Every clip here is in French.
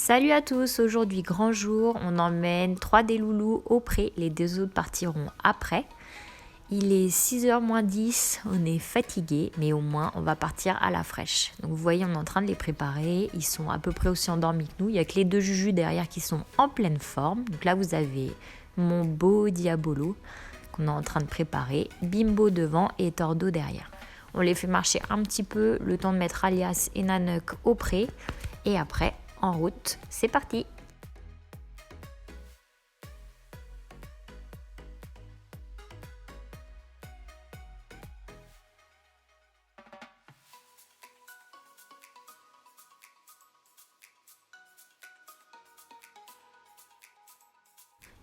Salut à tous, aujourd'hui grand jour, on emmène 3 des loulous au pré, les 2 autres partiront après. Il est 6h moins 10, on est fatigué, mais au moins on va partir à la fraîche. Donc vous voyez, on est en train de les préparer, ils sont à peu près aussi endormis que nous. Il n'y a que les 2 jujus derrière qui sont en pleine forme. Donc là vous avez mon beau Diabolo qu'on est en train de préparer, Bimbo devant et Tordo derrière. On les fait marcher un petit peu, le temps de mettre Alias et Nanook au pré, et après en route, c'est parti!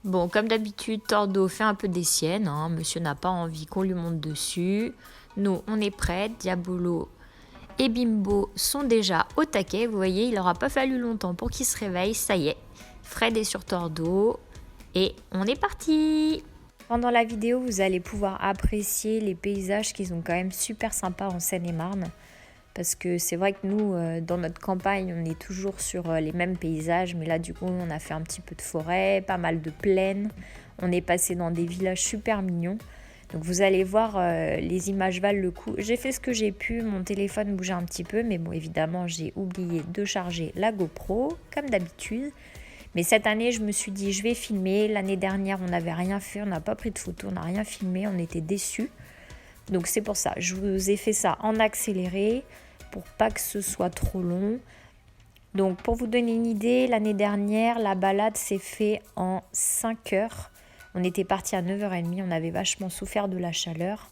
Bon, comme d'habitude, Tordo fait un peu des siennes, hein. Monsieur n'a pas envie qu'on lui monte dessus. Nous, on est prêts. Diabolo et Bimbo sont déjà au taquet. Vous voyez, il n'aura pas fallu longtemps pour qu'ils se réveillent. Ça y est, Fred est sur Tordo et on est parti! Pendant la vidéo, vous allez pouvoir apprécier les paysages qui sont quand même super sympas en Seine-et-Marne. Parce que c'est vrai que nous, dans notre campagne, on est toujours sur les mêmes paysages. Mais là, du coup, on a fait un petit peu de forêt, pas mal de plaines. On est passé dans des villages super mignons. Donc vous allez voir, les images valent le coup. J'ai fait ce que j'ai pu, mon téléphone bougeait un petit peu. Mais bon, évidemment, j'ai oublié de charger la GoPro, comme d'habitude. Mais cette année, je me suis dit, je vais filmer. L'année dernière, on n'avait rien fait, on n'a pas pris de photos, on n'a rien filmé, on était déçus. Donc c'est pour ça, je vous ai fait ça en accéléré pour pas que ce soit trop long. Donc pour vous donner une idée, l'année dernière, la balade s'est faite en 5 heures. On était parti à 9h30, on avait vachement souffert de la chaleur.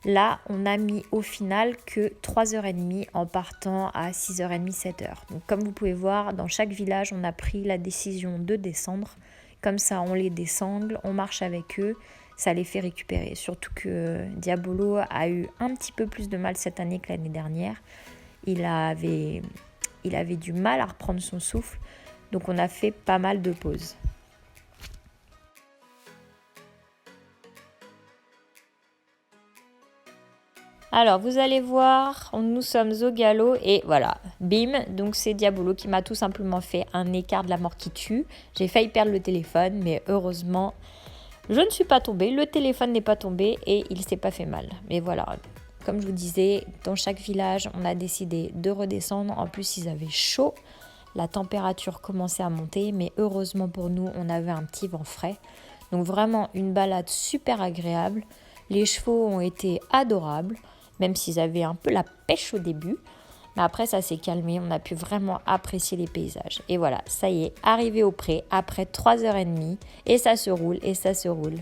Là, on a mis au final que 3h30 en partant à 6h30, 7h. Donc comme vous pouvez voir, dans chaque village, on a pris la décision de descendre. Comme ça, on les descend, on marche avec eux, ça les fait récupérer. Surtout que Diabolo a eu un petit peu plus de mal cette année que l'année dernière. Il avait du mal à reprendre son souffle, donc on a fait pas mal de pauses. Alors, vous allez voir, nous sommes au galop et voilà, bim, donc c'est Diabolo qui m'a tout simplement fait un écart de la mort qui tue. J'ai failli perdre le téléphone, mais heureusement, je ne suis pas tombée, le téléphone n'est pas tombé et il s'est pas fait mal. Mais voilà, comme je vous disais, dans chaque village, on a décidé de redescendre. En plus, ils avaient chaud, la température commençait à monter, mais heureusement pour nous, on avait un petit vent frais. Donc vraiment une balade super agréable. Les chevaux ont été adorables, même s'ils avaient un peu la pêche au début. Mais après, ça s'est calmé, on a pu vraiment apprécier les paysages. Et voilà, ça y est, arrivé au pré, après 3h30, et ça se roule, et ça se roule.